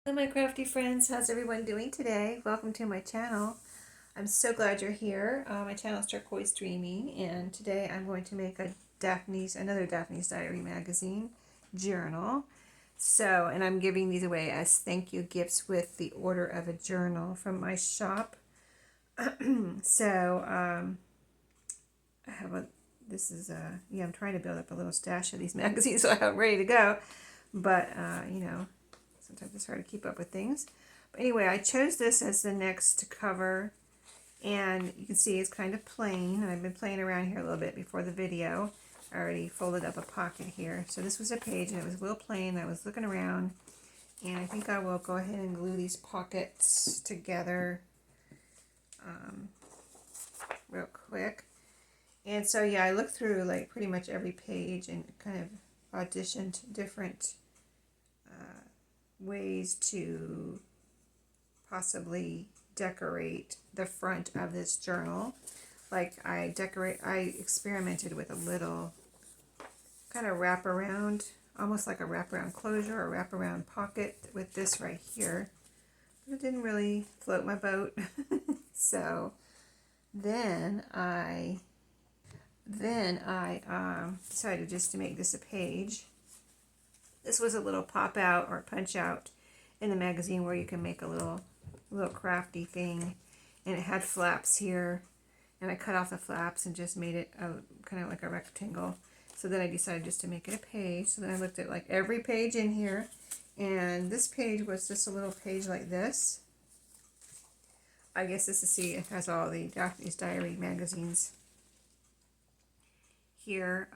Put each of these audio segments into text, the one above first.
Hello my crafty friends, how's everyone doing today? Welcome to my channel. I'm so glad you're here. My channel is Turquoise Dreaming, and today I'm going to make another Daphne's Diary magazine journal. And I'm giving these away as thank you gifts with the order of a journal from my shop. I have I'm trying to build up a little stash of these magazines so I'm ready to go. But, sometimes it's hard to keep up with things. But anyway, I chose this as the next cover, and you can see it's kind of plain. And I've been playing around here a little bit before the video. I already folded up a pocket here. So this was a page, and it was a little plain. I was looking around, and I think I will go ahead and glue these pockets together real quick. And so, yeah, I looked through like pretty much every page and kind of auditioned different ways to possibly decorate the front of this journal. Like I experimented with a little kind of wraparound, almost like a wraparound closure or wraparound pocket with this right here. But it didn't really float my boat. So then I decided just to make this a page. This was a little pop out or punch out in the magazine where you can make a little crafty thing, and it had flaps here, and I cut off the flaps and just made it kind of like a rectangle. So then I decided just to make it a page. So then I looked at like every page in here, and this page was just a little page like this. I guess this is, see, it has all the Daphne's Diary magazines here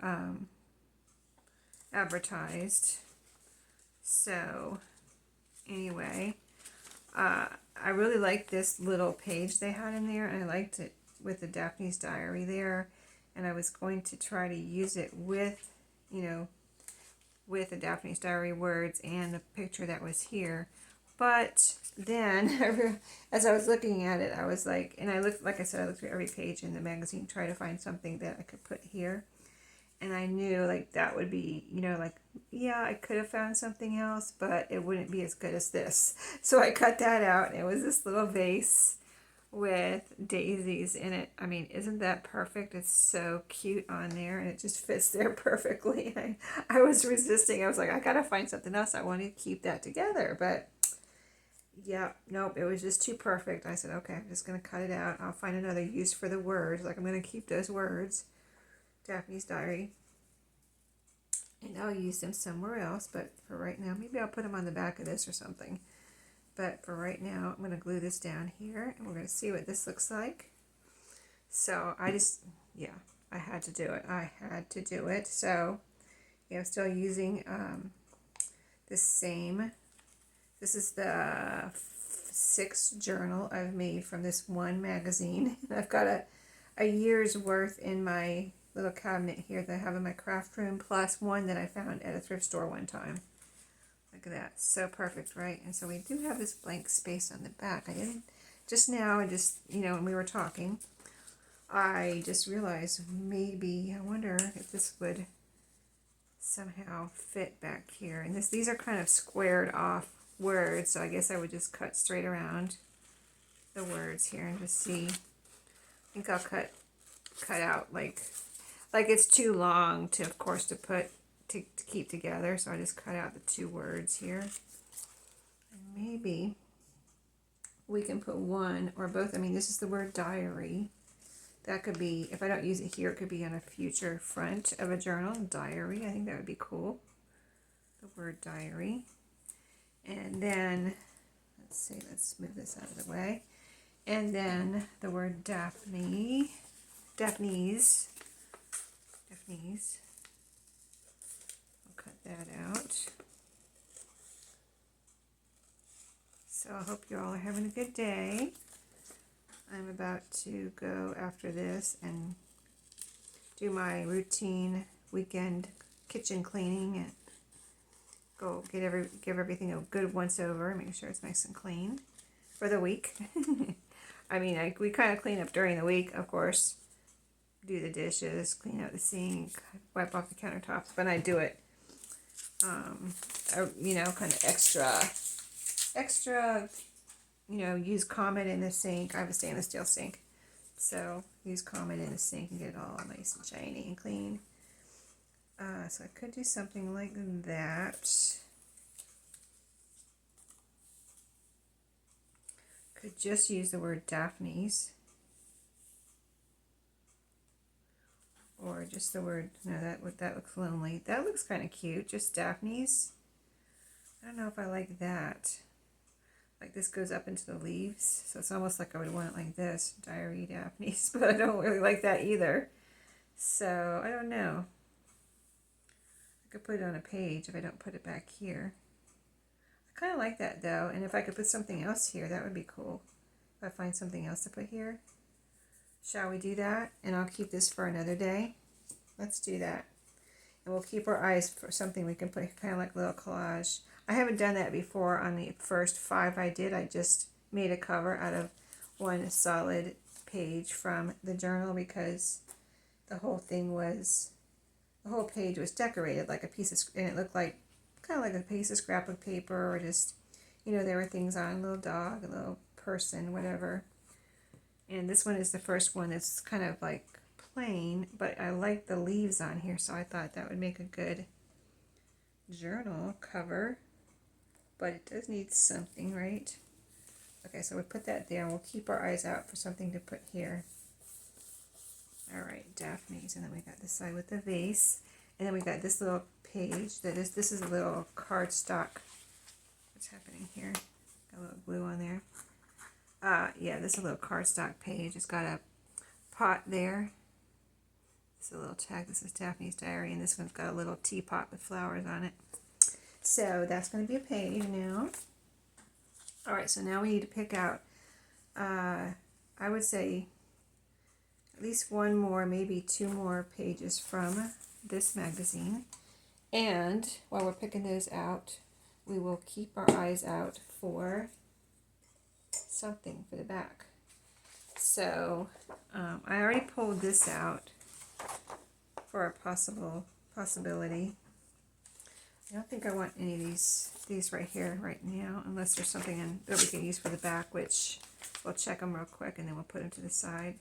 advertised. So anyway, I really liked this little page they had in there, and I liked it with the Daphne's Diary there, and I was going to try to use it with, with the Daphne's Diary words and the picture that was here. But then, as I was looking at it, I was like, and I looked, like I said, I looked through every page in the magazine, try to find something that I could put here. And I knew like that would be, yeah, I could have found something else, but it wouldn't be as good as this. So I cut that out, and it was this little vase with daisies in it. I mean, isn't that perfect? It's so cute on there, and it just fits there perfectly. I was resisting. I was like, I gotta find something else. I want to keep that together, but yeah, nope, it was just too perfect. I said, okay, I'm just gonna cut it out. I'll find another use for the words. Like, I'm gonna keep those words. Daphne's Diary, and I'll use them somewhere else, but for right now, maybe I'll put them on the back of this or something. But for right now, I'm going to glue this down here, and we're going to see what this looks like. So I had to do it. I had to do it. So, yeah, I'm still using this same. This is the 6th journal I've made from this one magazine. I've got a year's worth in my little cabinet here that I have in my craft room, plus one that I found at a thrift store one time. Look at that. So perfect, right? And so we do have this blank space on the back. I didn't, just now, when we were talking, I just realized maybe, I wonder if this would somehow fit back here. And these are kind of squared off words, so I guess I would just cut straight around the words here and just see. I think I'll cut out like it's too long to, of course, to keep together, so I just cut out the 2 words here. And maybe we can put one or both. I mean, this is the word diary. That could be, if I don't use it here, it could be on a future front of a journal. Diary, I think that would be cool. The word diary. And then, let's move this out of the way. And then the word Daphne. Daphne's. I'll cut that out. So I hope you all are having a good day. I'm about to go after this and do my routine weekend kitchen cleaning and go give everything a good once over, make sure it's nice and clean for the week. I mean, we kind of clean up during the week, of course. Do the dishes, clean out the sink, wipe off the countertops, but I do it, kind of extra extra, you know, use Comet in the sink. I have a stainless steel sink. So use Comet in the sink and get it all nice and shiny and clean. So I could do something like that. Could just use the word Daphne's. Or just the word, no, that looks lonely. That looks kind of cute, just Daphne's. I don't know if I like that. Like this goes up into the leaves, so it's almost like I would want it like this, Diary Daphne's, but I don't really like that either. So, I don't know. I could put it on a page if I don't put it back here. I kind of like that though, and if I could put something else here, that would be cool. If I find something else to put here. Shall we do that? And I'll keep this for another day. Let's do that. And we'll keep our eyes for something we can put, kind of like a little collage. I haven't done that before on the first 5 I did. I just made a cover out of one solid page from the journal because the whole page was decorated like a piece of, and it looked like, kind of like a piece of scrapbook paper, or just, you know, there were things on, a little dog, a little person, whatever. And this one is the first one that's kind of like plain, but I like the leaves on here, so I thought that would make a good journal cover. But it does need something, right? Okay, so we put that there, and we'll keep our eyes out for something to put here. All right, Daphne's, and then we got this side with the vase, and then we got this little page that is, this is a little cardstock. What's happening here? Got a little glue on there. Yeah, this is a little cardstock page. It's got a pot there. This is a little tag. This is Daphne's diary, and this one's got a little teapot with flowers on it. So that's going to be a page now. All right, so now we need to pick out, I would say, at least one more, maybe 2 more pages from this magazine. And while we're picking those out, we will keep our eyes out for something for the back. So I already pulled this out for a possibility. I don't think I want any of these right here right now, unless there's something that we can use for the back, which we'll check them real quick and then we'll put them to the side.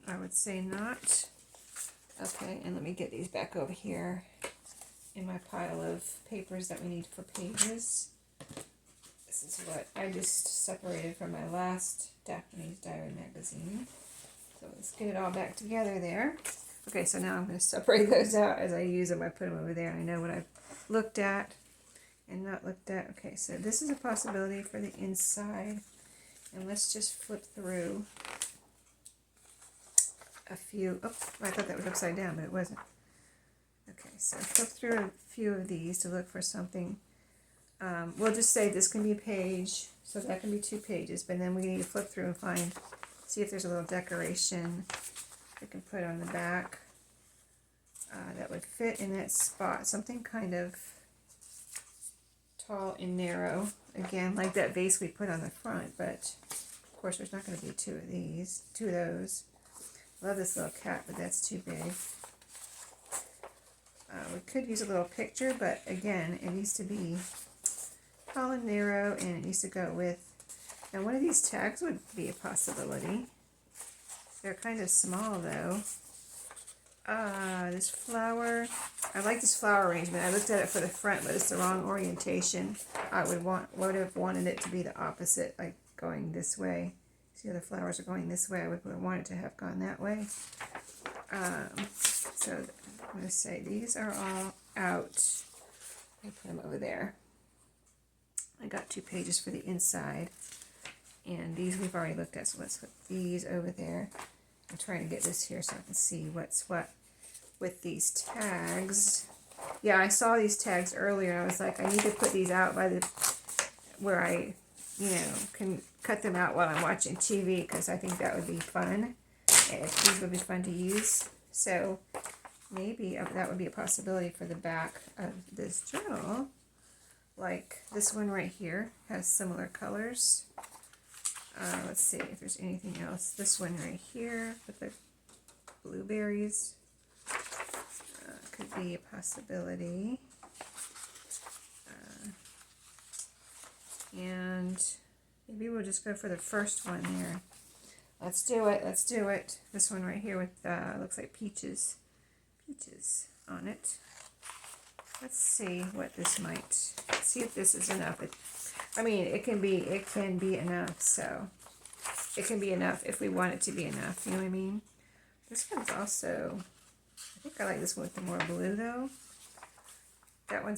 I would say not. Okay, and let me get these back over here in my pile of papers that we need for pages. This is what I just separated from my last Daphne's Diary magazine. So let's get it all back together there. Okay, so now I'm going to separate those out as I use them. I put them over there. I know what I've looked at and not looked at. Okay, so this is a possibility for the inside. And let's just flip through a few. Oh, I thought that was upside down, but it wasn't. Okay, so flip through a few of these to look for something. We'll just say this can be a page, so that can be 2 pages, but then we need to flip through and see if there's a little decoration we can put on the back that would fit in that spot. Something kind of tall and narrow, again, like that vase we put on the front, but of course there's not going to be 2 of those. I love this little cat, but that's too big. We could use a little picture, but again, it needs to be tall and narrow, and it needs to go with, now one of these tags would be a possibility. They're kind of small though. This flower, I like this flower arrangement. I looked at it for the front, but it's the wrong orientation. I would have wanted it to be the opposite, like going this way. See how the flowers are going this way? I would want it to have gone that way. So I'm going to say these are all out. I put them over there. I got 2 pages for the inside, and these we've already looked at, so let's put these over there. I'm trying to get this here so I can see what's what with these tags. Yeah, I saw these tags earlier, and I was like, I need to put these out by the, where I, you know, can cut them out while I'm watching TV, because I think that would be fun. These would be fun to use. So maybe that would be a possibility for the back of this journal. Like this one right here has similar colors. Let's see if there's anything else. This one right here with the blueberries could be a possibility. And maybe we'll just go for the first one there. Let's do it. Let's do it. This one right here with looks like peaches on it. Let's see what this might. See if this is enough. I mean, it can be enough. So it can be enough if we want it to be enough. You know what I mean? This one's also. I think I like this one with the more blue though. That one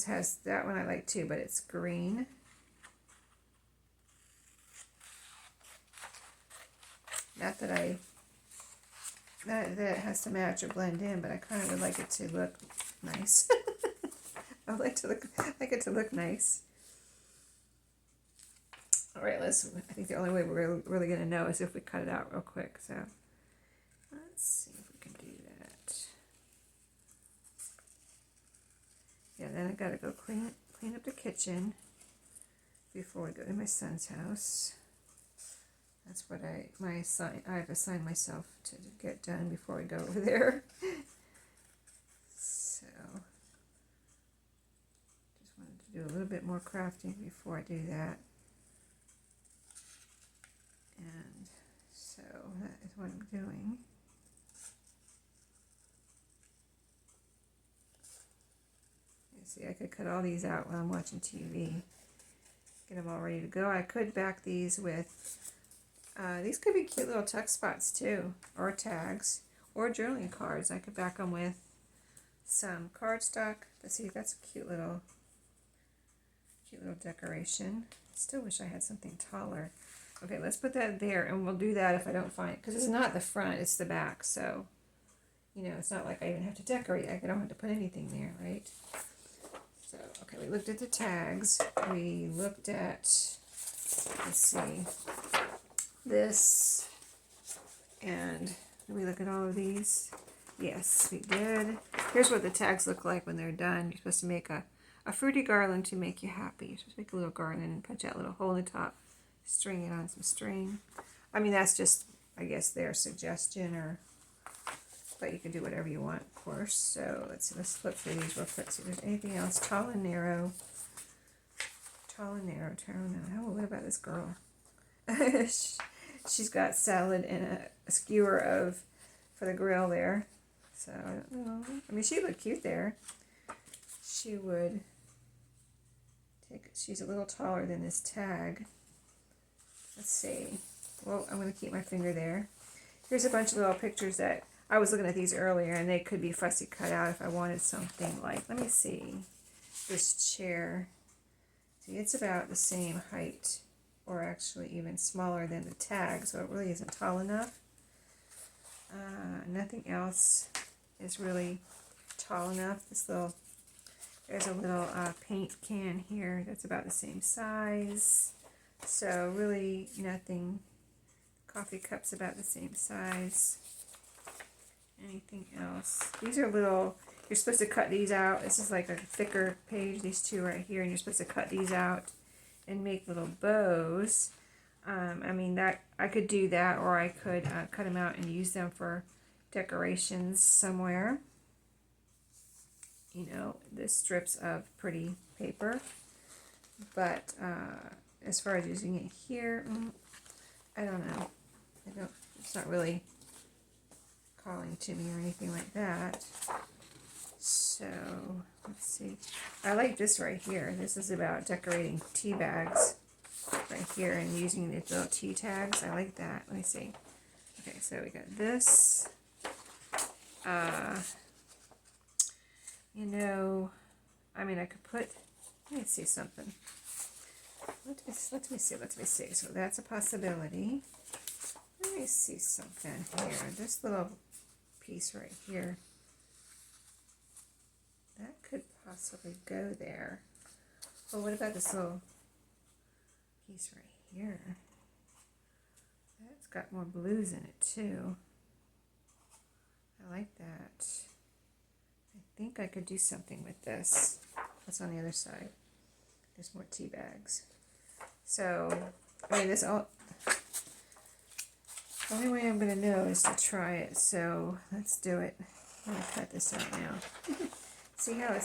I like too, but it's green. Not that it has to match or blend in, but I kind of would like it to look nice. I would like it to look nice. All right, I think the only way we're really going to know is if we cut it out real quick. So let's see if we can do that. Yeah, then I got to go clean up the kitchen before we go to my son's house. That's what I've assigned myself to get done before we go over there. So, just wanted to do a little bit more crafting before I do that. And so that is what I'm doing. You see, I could cut all these out while I'm watching TV. Get them all ready to go. I could back these with these could be cute little tuck spots too, or tags, or journaling cards. I could back them with some cardstock. Let's see, that's a cute little decoration. Still wish I had something taller. Okay, let's put that there, and we'll do that if I don't find it, because it's not the front, it's the back. So, you know, it's not like I even have to decorate. I don't have to put anything there, right? So, okay, we looked at the tags. We looked at, let's see, this, and did we look at all of these? Yes, we did. Here's what the tags look like when they're done. You're supposed to make a fruity garland to make you happy. You're supposed to make a little garland and punch out a little hole in the top, string it on some string. I mean, that's just, I guess, their suggestion, but you can do whatever you want, of course. So let's flip through these real quick. See if there's anything else. Tall and narrow. Tall and narrow. What about this girl? She's got salad and a skewer for the grill there. So, I don't know. I mean, she looked cute there. She's a little taller than this tag. Let's see. Well, I'm going to keep my finger there. Here's a bunch of little pictures that I was looking at these earlier, and they could be fussy cut out if I wanted something like, let me see, this chair. See, it's about the same height, or actually even smaller than the tag, so it really isn't tall enough. Nothing else is really tall enough. There's a little paint can here that's about the same size. So really nothing. Coffee cups about the same size. Anything else? These are little, you're supposed to cut these out. This is like a thicker page, these two right here, and you're supposed to cut these out and make little bows. I mean, that I could do that, or I could cut them out and use them for decorations somewhere. You know, the strips of pretty paper. But as far as using it here, I don't know. It's not really calling to me or anything like that. So, let's see. I like this right here. This is about decorating tea bags right here and using these little tea tags. I like that. Let me see. Okay, so we got this. You know, I mean, I could put, let me see something. Let me see. So that's a possibility. Let me see something here. This little piece right here. That could possibly go there. Well, what about this little piece right here? That's got more blues in it too. I like that. I think I could do something with this. What's on the other side? There's more tea bags. So, I mean, the only way I'm going to know is to try it. So, let's do it. I'm going to cut this out now. See how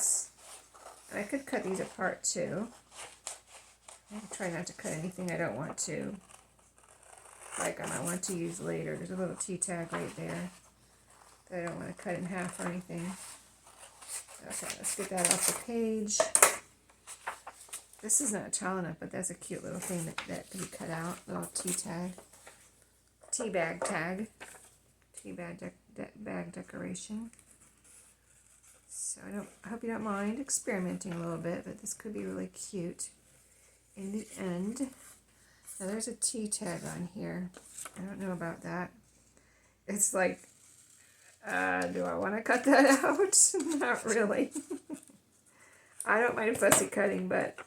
I could cut these apart too. I try not to cut anything I don't want to, like I might want to use later. There's a little T tag right there that I don't want to cut in half or anything. Okay, let's get that off the page. This is not tall enough, but that's a cute little thing that can be cut out. Little tea tag. Tea bag tag. Tea bag, bag decoration. So I hope you don't mind experimenting a little bit, but this could be really cute in the end. Now there's a tea tag on here. I don't know about that. It's like, do I want to cut that out? Not really. I don't mind fussy cutting, but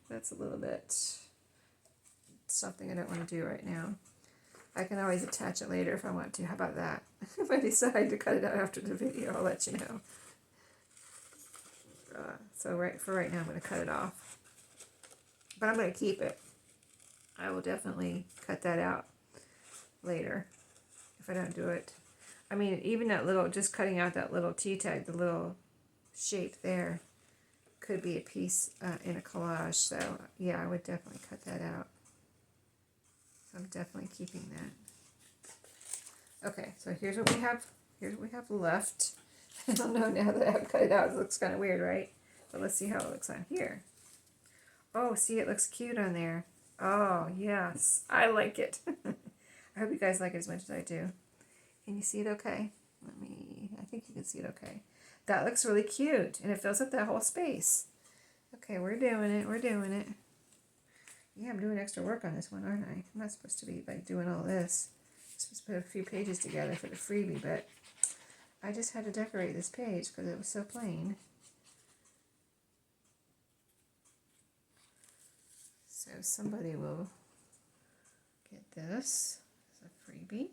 that's a little bit something I don't want to do right now. I can always attach it later if I want to. How about that? If I decide to cut it out after the video, I'll let you know. So for right now, I'm going to cut it off. But I'm going to keep it. I will definitely cut that out later if I don't do it. I mean, even that little, just cutting out that little T tag, the little shape there, could be a piece in a collage. So yeah, I would definitely cut that out. So I'm definitely keeping that. Okay, so here's what we have. Here's what we have left. I don't know now that I've cut it out. It looks kind of weird, right? But let's see how it looks on here. Oh, see, it looks cute on there. Oh, yes. I like it. I hope you guys like it as much as I do. Can you see it okay? I think you can see it okay. That looks really cute, and it fills up that whole space. Okay, we're doing it. We're doing it. Yeah, I'm doing extra work on this one, aren't I? I'm not supposed to be like doing all this. I'm supposed to put a few pages together for the freebie, but I just had to decorate this page because it was so plain. So somebody will get this as a freebie.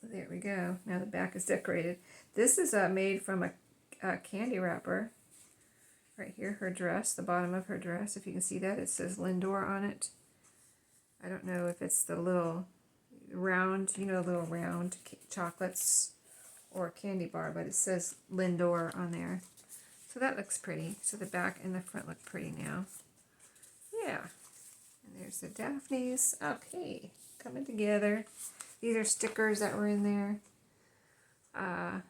There we go. Now the back is decorated. This is made from a candy wrapper. Right here, her dress, the bottom of her dress. If you can see that, it says Lindor on it. I don't know if it's the little round, little round chocolates or candy bar, but it says Lindor on there. So that looks pretty. So the back and the front look pretty now. Yeah. And there's the Daphne's. Okay, coming together. These are stickers that were in there. At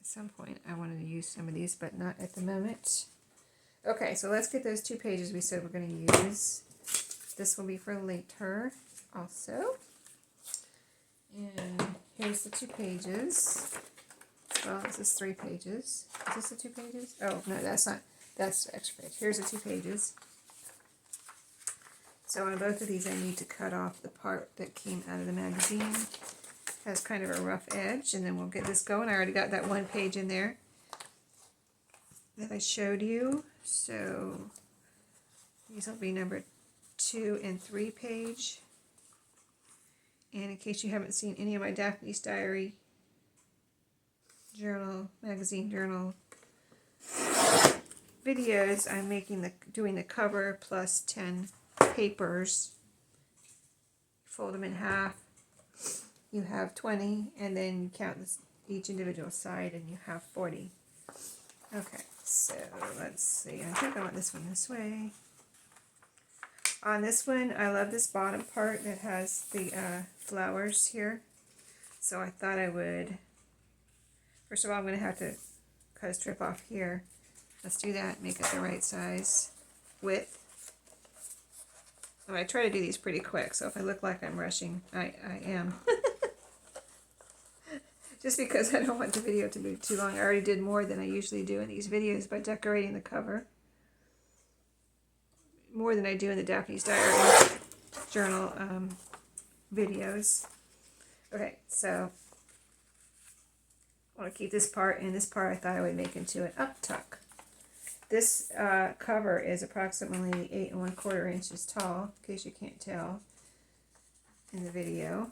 some point I wanted to use some of these, but not at the moment. Okay, so let's get those 2 pages we said we're going to use. This will be for later also. And here's the 2 pages. Well, this is 3 pages. Is this the 2 pages? Oh, no, that's not. That's the extra page. Here's the 2 pages. So on both of these, I need to cut off the part that came out of the magazine. It has kind of a rough edge, and then we'll get this going. I already got that 1 page in there that I showed you. So these will be number 2 and 3 page. And in case you haven't seen any of my Daphne's Diary journal, magazine journal videos, I'm doing the cover plus 10 papers. Fold them in half. You have 20, and then you count each individual side, and you have 40. Okay, so let's see. I think I want this one this way. On this one, I love this bottom part that has the flowers here. So I thought I would, first of all, I'm going to have to cut a strip off here. Let's do that, make it the right size width. I try to do these pretty quick, so if I look like I'm rushing, I am. Just because I don't want the video to be too long. I already did more than I usually do in these videos by decorating the cover. More than I do in the Daphne's Diary journal videos. Okay, so I want to keep this part, and this part I thought I would make into an up tuck. This cover is approximately 8 1/4 inches tall, in case you can't tell in the video.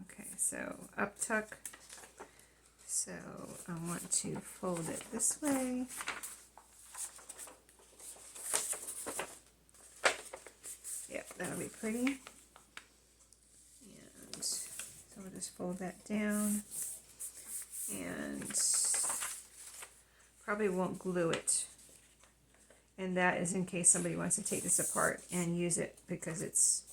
Okay, so up tuck. So I want to fold it this way. Yep, that'll be pretty. And so we'll just fold that down. And probably won't glue it. And that is in case somebody wants to take this apart and use it, because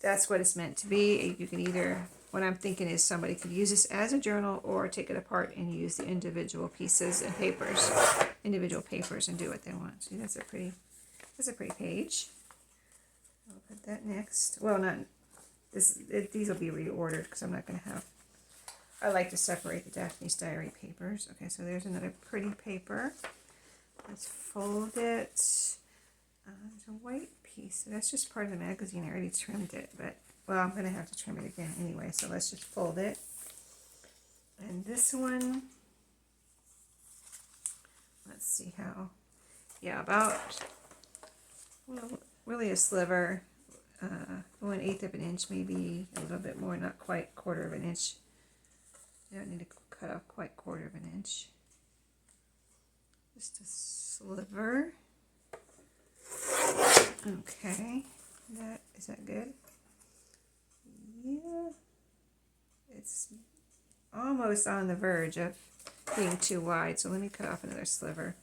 that's what it's meant to be. You can either, what I'm thinking is somebody could use this as a journal or take it apart and use the individual pieces and individual papers and do what they want. See, that's a pretty page. I'll put that next. Well, not this. These will be reordered because I'm not going to have. I like to separate the Daphne's Diary papers. Okay, so there's another pretty paper. Let's fold it. There's a white piece. That's just part of the magazine. I already trimmed it, but well, I'm going to have to trim it again anyway. So let's just fold it. And this one. Let's see how. Yeah, about. Well, really a sliver. 1/8 of an inch, maybe a little bit more, not quite 1/4 of an inch. I don't need to cut off quite 1/4 of an inch. Just a sliver. Okay, is that good? Yeah, it's almost on the verge of being too wide, so let me cut off another sliver.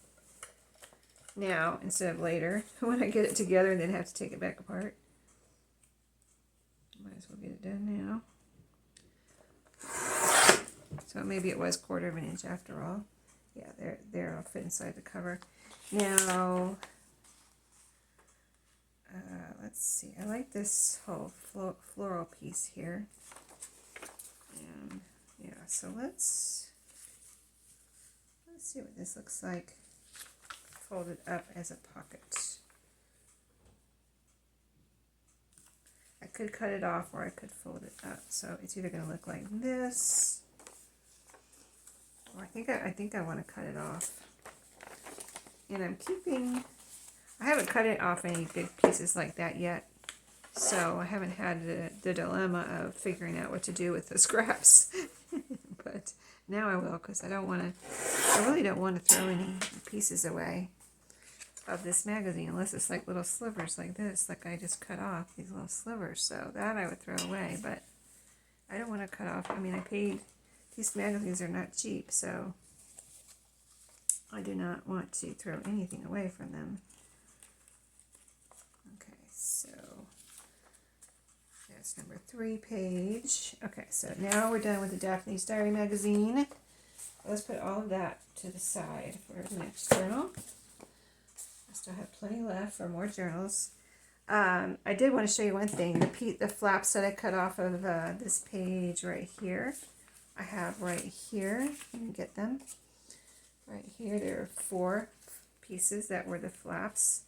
Now, instead of later, when I get it together and then have to take it back apart. Might as well get it done now. So maybe it was 1/4 of an inch after all. Yeah, there, I'll fit inside the cover. Now, let's see. I like this whole floral piece here. And yeah, so let's see what this looks like folded up as a pocket. I could cut it off or I could fold it up. So it's either going to look like this, or I think I want to cut it off. And I haven't cut it off any big pieces like that yet. So I haven't had the dilemma of figuring out what to do with the scraps. But now I will, because I really don't want to throw any pieces away of this magazine, unless it's like little slivers like this, like I just cut off these little slivers. So that I would throw away, but I don't want to cut off. I mean, these magazines are not cheap, so I do not want to throw anything away from them. Okay, so that's number 3 page. Okay, so now we're done with the Daphne's Diary magazine. Let's put all of that to the side for the next journal. I still have plenty left for more journals. I did want to show you one thing. The flaps that I cut off of this page right here, I have right here. Let me get them. Right here, there are 4 pieces that were the flaps,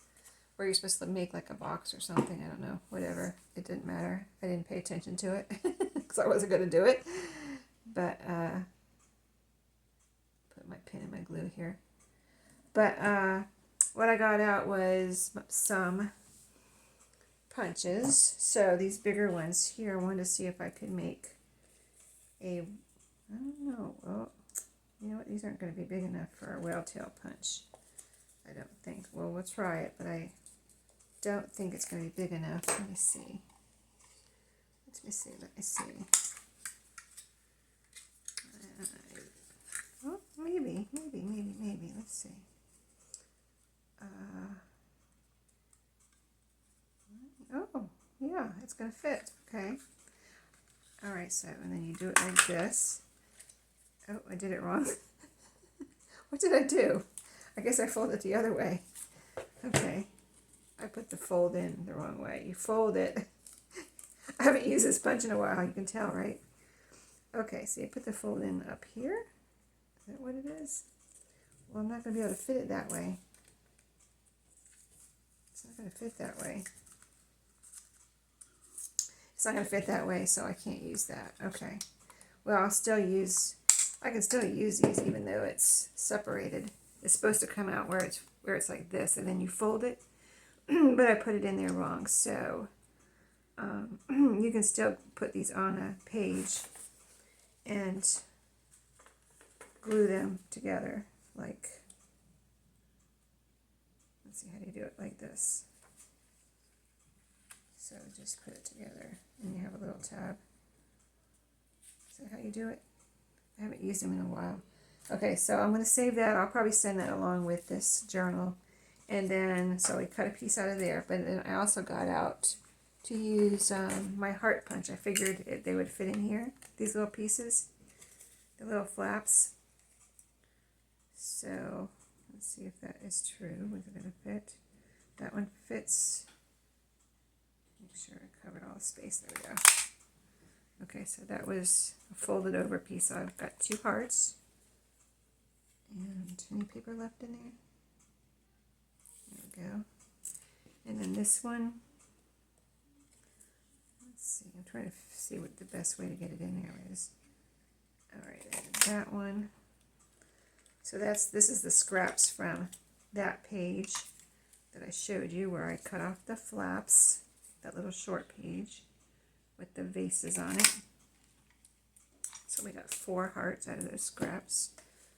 where you're supposed to make like a box or something. I don't know. Whatever. It didn't matter. I didn't pay attention to it because I wasn't going to do it. But put my pin and my glue here. But what I got out was some punches. So these bigger ones here, I wanted to see if I could make I don't know. Well, you know what? These aren't going to be big enough for a whale tail punch. I don't think. Well, we'll try it, but I don't think it's going to be big enough. Let me see. Let me see. Oh, maybe. Let's see. Oh, yeah, it's going to fit. Okay. All right, so, and then you do it like this. Oh, I did it wrong. What did I do? I guess I folded it the other way. Okay. I put the fold in the wrong way. You fold it. I haven't used this punch in a while, you can tell, right? Okay, so you put the fold in up here. Is that what it is? Well, I'm not going to be able to fit it that way. It's not going to fit that way. It's not going to fit that way, so I can't use that. Okay. Well, I can still use these even though it's separated. It's supposed to come out where it's like this, and then you fold it. But I put it in there wrong, so you can still put these on a page and glue them together. Like, let's see, how do you do it? Like this. So just put it together, and you have a little tab. Is that how you do it? I haven't used them in a while. Okay, so I'm going to save that. I'll probably send that along with this journal. And then, so we cut a piece out of there. But then I also got out to use my heart punch. I figured they would fit in here, these little pieces, the little flaps. So let's see if that is true. Is it going to fit? That one fits. Make sure I covered all the space. There we go. Okay, so that was a folded over piece. So I've got 2 hearts. And any paper left in there? There we go. And then this one. Let's see. I'm trying to see what the best way to get it in there is. All right, that one. So this is the scraps from that page that I showed you where I cut off the flaps. That little short page with the vases on it. So we got 4 hearts out of those scraps.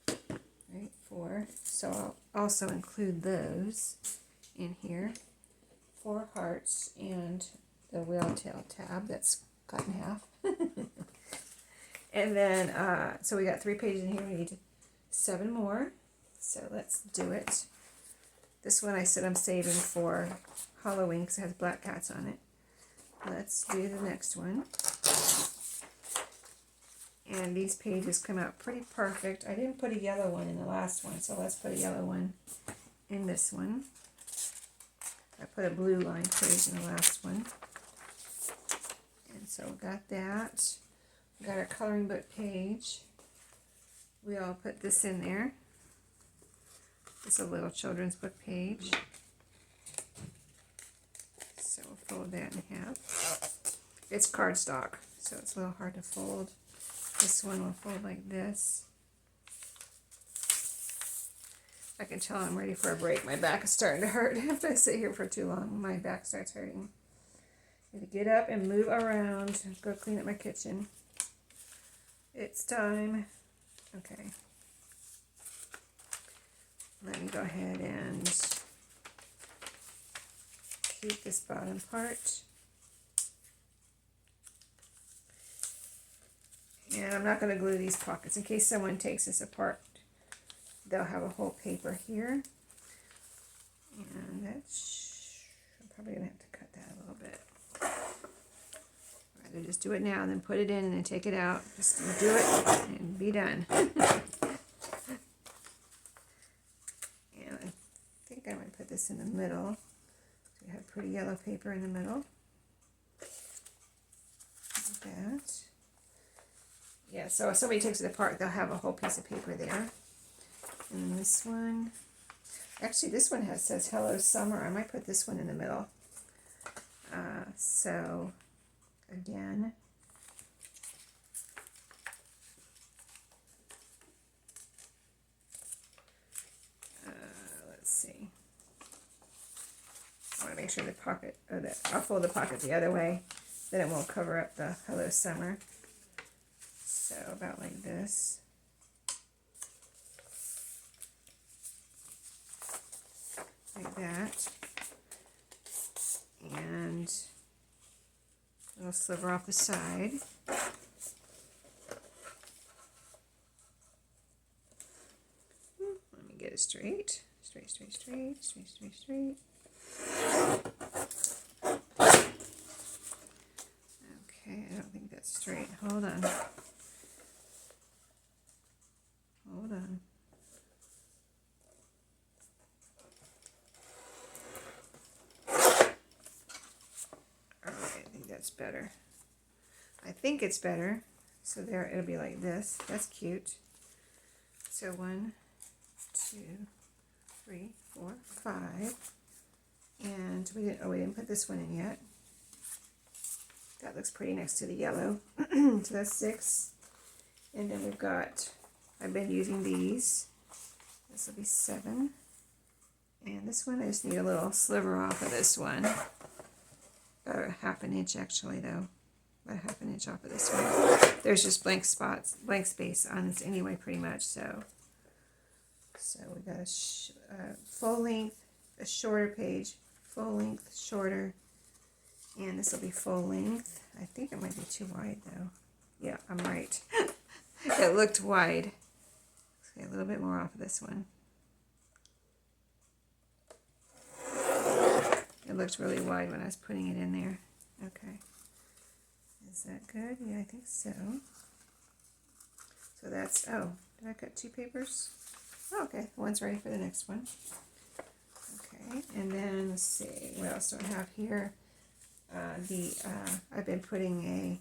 Right, 4. So I'll also include those in here. 4 hearts and the whale tail tab that's cut in half. And then, so we got 3 pages in here. We need 7 more. So let's do it. This one I said I'm saving for Halloween because it has black cats on it. Let's do the next one. And these pages come out pretty perfect. I didn't put a yellow one in the last one, so let's put a yellow one in this one. I put a blue line page in the last one. And so we got that. We got our coloring book page. We all put this in there. It's a little children's book page. So we'll fold that in half. It's cardstock, so it's a little hard to fold. This one will fold like this. I can tell I'm ready for a break. My back is starting to hurt. If I sit here for too long, my back starts hurting. I need to get up and move around. Go clean up my kitchen. It's time. Okay. Let me go ahead and keep this bottom part. And I'm not going to glue these pockets. In case someone takes this apart, they'll have a whole paper here. And that's, I'm probably going to have to cut that a little bit. I'd rather just do it now and then put it in and then take it out. Just do it and be done. And I think I'm going to put this in the middle. So we have pretty yellow paper in the middle. Like that. Yeah, so if somebody takes it apart, they'll have a whole piece of paper there. And then this one, actually this one says Hello Summer. I might put this one in the middle. So again, let's see. I want to make sure the pocket, I'll fold the pocket the other way, then it won't cover up the Hello Summer. So about like this. Like that. And a little sliver off the side. Let me get it straight. Straight, straight, straight, straight, straight, straight. Okay, I don't think that's straight. Hold on. Hold on. Alright, I think that's better. I think it's better. So there, it'll be like this. That's cute. So 1, 2, 3, 4, 5. And we didn't put this one in yet. That looks pretty next to the yellow. So that's 6. And then we've got, I've been using these. This will be 7. And this one, I just need a little sliver off of this one. About a ½ inch actually though. About a ½ inch off of this one. There's just blank space on this anyway pretty much. So we got a full length, a shorter page, full length, shorter. And this will be full length. I think it might be too wide though. Yeah, I'm right. It looked wide. Okay, a little bit more off of this one. It looked really wide when I was putting it in there. Okay. Is that good? Yeah, I think so. So that's, oh, did I cut 2 papers? Oh, okay, one's ready for the next one. Okay, and then let's see, what else do I have here? I've been putting a,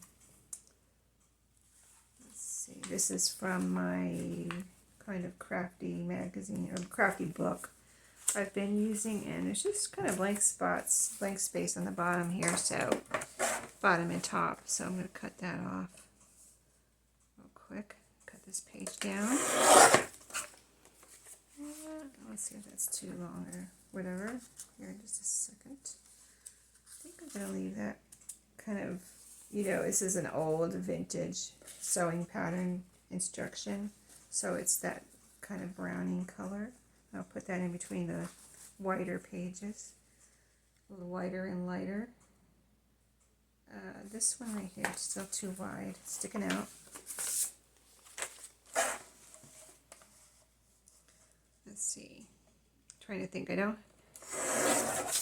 let's see, this is from my kind of crafty magazine, or crafty book I've been using, and there's just kind of blank spots, blank space on the bottom here, so bottom and top, so I'm going to cut that off real quick. Cut this page down. Let's see if that's too long or whatever. Here in just a second. I think I'm going to leave that kind of, you know, this is an old vintage sewing pattern instruction, so it's that kind of browning color. I'll put that in between the whiter pages, a little whiter and lighter. This one right here is still too wide, sticking out. Let's see. Trying to think. I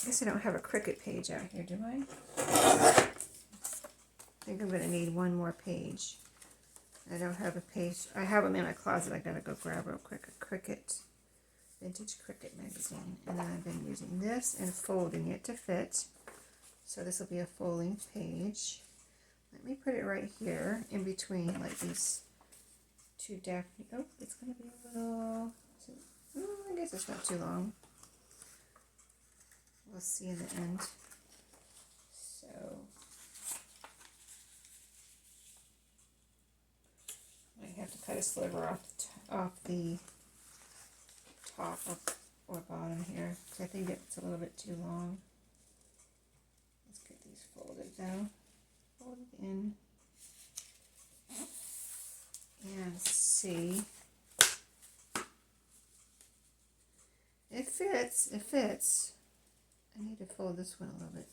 guess I don't have a Cricut page out here, do I? I think I'm going to need one more page. I don't have a page. I have them in my closet. I gotta go grab real quick a Cricut, vintage Cricut magazine. And then I've been using this and folding it to fit. So this will be a full-length page. Let me put it right here in between, like these 2 Daphne. Oh, it's going to be a little, I guess it's not too long. We'll see in the end. So, I have to cut a sliver off the top or bottom here, because I think it's a little bit too long. Let's get these folded though. Folded in. And see. It fits. It fits. I need to fold this one a little bit.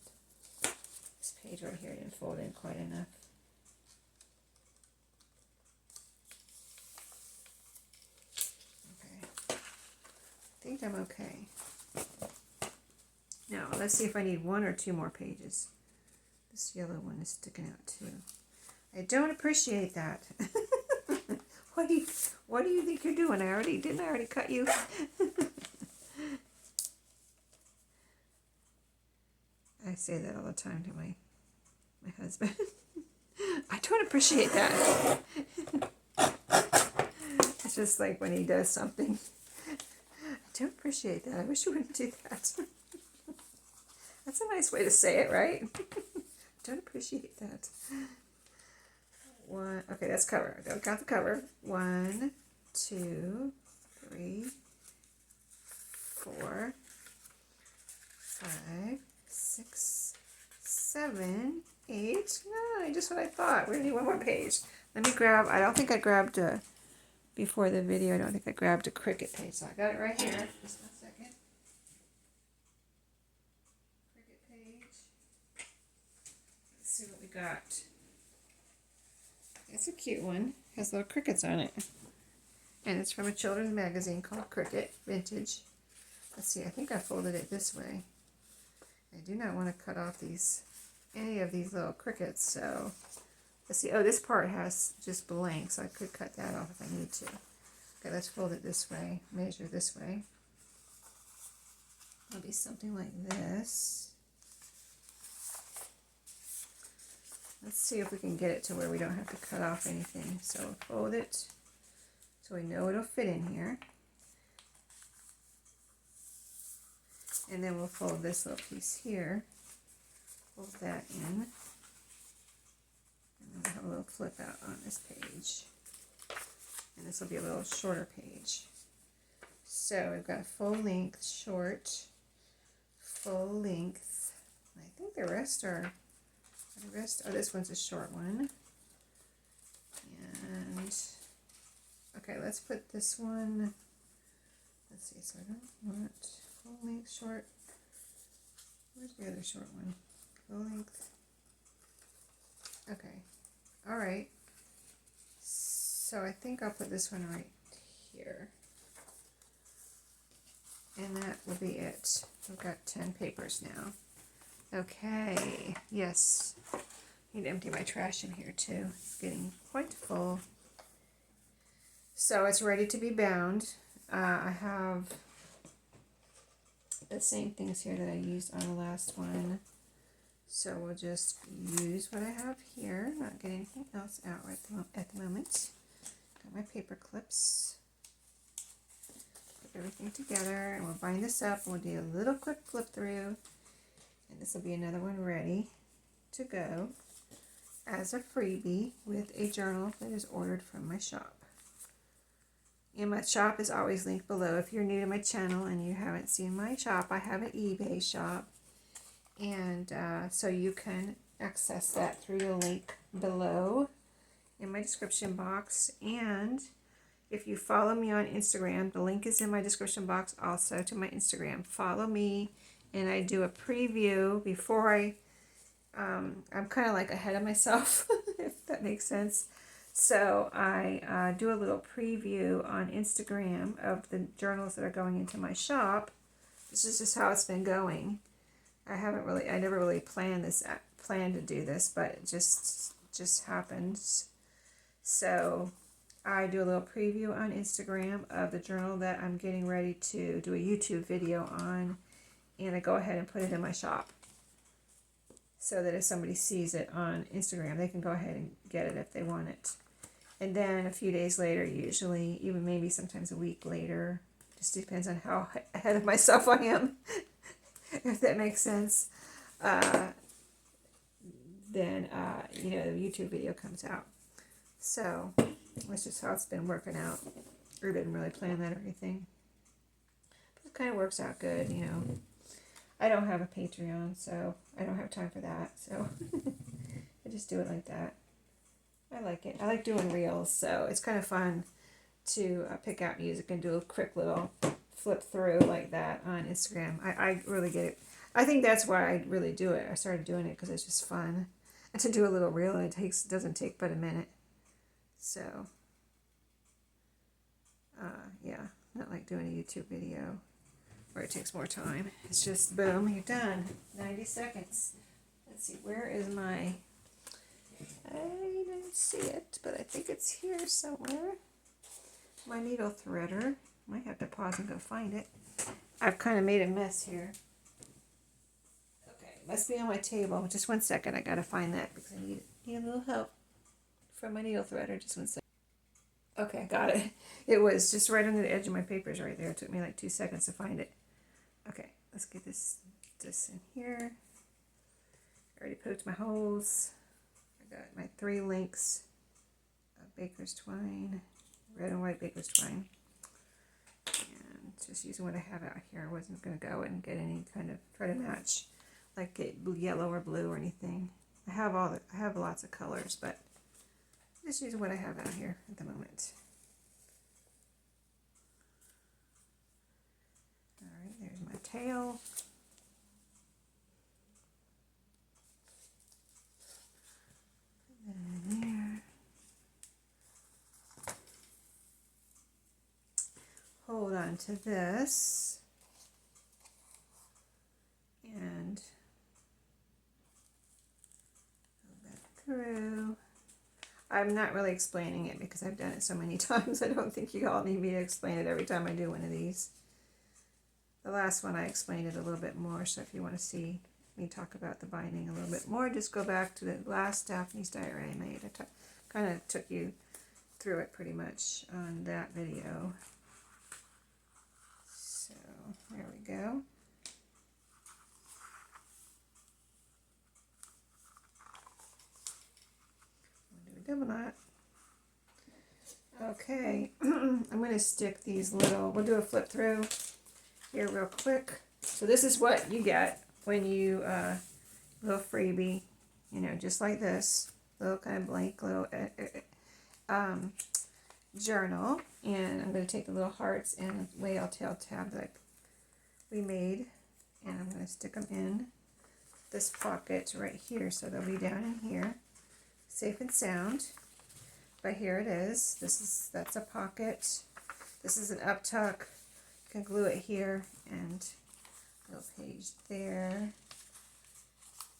This page right here didn't fold in quite enough. Okay. I think I'm okay. Now, let's see if I need 1 or 2 more pages. This yellow one is sticking out too. I don't appreciate that. What do you think you're doing? Didn't I already cut you? I say that all the time to my husband. I don't appreciate that. It's just like when he does something. I don't appreciate that. I wish you wouldn't do that. That's a nice way to say it, right? Don't appreciate that. Okay, that's cover. I got the cover. 1, 2, 3, 4, 5, 6, 7, 8, 9. Just what I thought. We're going to need 1 more page. Let me grab, I don't think I grabbed before the video, I don't think I grabbed a Cricut page. So I got it right here. Just 1 second. Cricut page. Let's see what we got. It's a cute one. It has little crickets on it. And it's from a children's magazine called Cricut Vintage. Let's see, I think I folded it this way. I do not want to cut off any of these little crickets, so let's see. Oh, this part has just blank, so I could cut that off if I need to. Okay, let's fold it this way, measure this way. It'll be something like this. Let's see if we can get it to where we don't have to cut off anything. So fold it so we know it'll fit in here. And then we'll fold this little piece here. Fold that in. And then we'll have a little flip out on this page. And this will be a little shorter page. So we've got full length, short, full length. I think the rest are, oh, this one's a short one. And, okay, let's put this one, let's see, so I don't want full length, short. Where's the other short one? Full length. Okay, all right. So I think I'll put this one right here. And that will be it. We've got 10 papers now. Okay, yes. I need to empty my trash in here too. It's getting quite full. So it's ready to be bound. I have the same things here that I used on the last one. So we'll just use what I have here, not get anything else out right at the moment. Got my paper clips. Put everything together, and we'll bind this up, and we'll do a little quick flip through, and this will be another one ready to go as a freebie with a journal that is ordered from my shop. And my shop is always linked below. If you're new to my channel and you haven't seen my shop, I have an eBay shop. And so you can access that through the link below in my description box. And if you follow me on Instagram, the link is in my description box also to my Instagram. Follow me, and I do a preview before I'm kind of like ahead of myself, if that makes sense. So I do a little preview on Instagram of the journals that are going into my shop. This is just how it's been going. I never really planned to do this, but it just happens. So I do a little preview on Instagram of the journal that I'm getting ready to do a YouTube video on, and I go ahead and put it in my shop, so that if somebody sees it on Instagram, they can go ahead and get it if they want it. And then a few days later, usually, even maybe sometimes a week later, just depends on how ahead of myself I am, if that makes sense, then, the YouTube video comes out. So that's just how it's been working out. I didn't really plan that or anything. But it kind of works out good, I don't have a Patreon, so I don't have time for that. So I just do it like that. I like it. I like doing reels, so it's kind of fun to pick out music and do a quick little flip through like that on Instagram. I really get it. I think that's why I really do it. I started doing it because it's just fun. And to do a little reel, and it doesn't take but a minute. So, yeah, not like doing a YouTube video where it takes more time. It's just boom, you're done. 90 seconds. Let's see, where is my... I don't see it, but I think it's here somewhere. My needle threader. Might have to pause and go find it. I've kind of made a mess here. Okay, it must be on my table. Just 1 second. I gotta find that because I need a little help from my needle threader. Just 1 second. Okay, I got it. It was just right under the edge of my papers right there. It took me like 2 seconds to find it. Okay, let's get this in here. I already poked my holes. I got my 3 links of baker's twine, red and white baker's twine. And just using what I have out here. I wasn't going to go and get any kind of, try to match like yellow or blue or anything. I have lots of colors, but just using what I have out here at the moment. Alright, there's my tail. And there. Hold on to this. And go back through. I'm not really explaining it because I've done it so many times. I don't think you all need me to explain it every time I do one of these. The last one I explained it a little bit more, so if you want to see me talk about the binding a little bit more, just go back to the last Daphne's diary I made. I kind of took you through it pretty much on that video. So there we go. Double knot. Okay, I'm going to stick these we'll do a flip through here real quick. So this is what you get when you, little freebie, just like this, little kind of blank little journal. And I'm going to take the little hearts and whale tail tab that we made, and I'm going to stick them in this pocket right here, so they'll be down in here. Safe and sound. But here it is. That's a pocket. This is an up tuck. You can glue it here and little page there.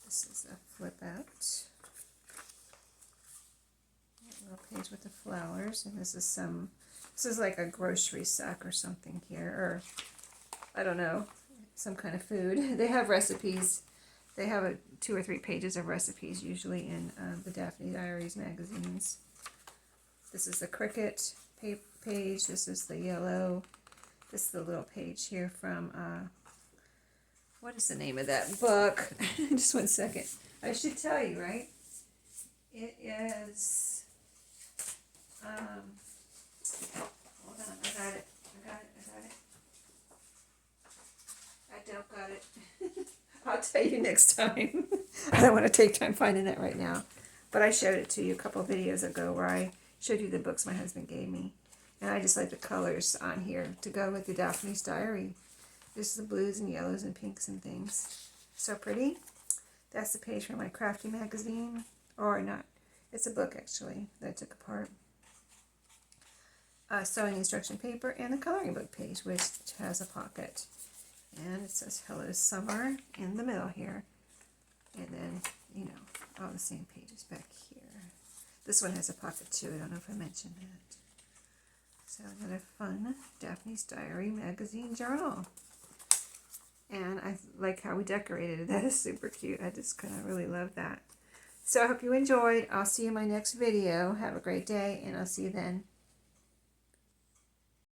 This is a flip out. Little page with the flowers, and this is like a grocery sack or something here, or I don't know, some kind of food. They have recipes. They have 2 or 3 pages of recipes usually in the Daphne Diaries magazines. This is the cricket page. This is the yellow. This is the little page here from, what is the name of that book? Just one second. I should tell you, right? It is, hold on, I got it. I don't got it. I'll tell you next time. I don't want to take time finding it right now. But I showed it to you a couple of videos ago where I showed you the books my husband gave me. And I just like the colors on here to go with the Daphne's Diary. Just the blues and yellows and pinks and things. So pretty. That's the page from my crafty magazine. Or not. It's a book actually that I took apart. Sewing instruction paper and the coloring book page, which has a pocket. And it says Hello Summer in the middle here. And then, you know, all the same pages back here. This one has a pocket too. I don't know if I mentioned that. So another fun Daphne's Diary magazine journal. And I like how we decorated it. That is super cute. I just kind of really love that. So I hope you enjoyed. I'll see you in my next video. Have a great day, and I'll see you then.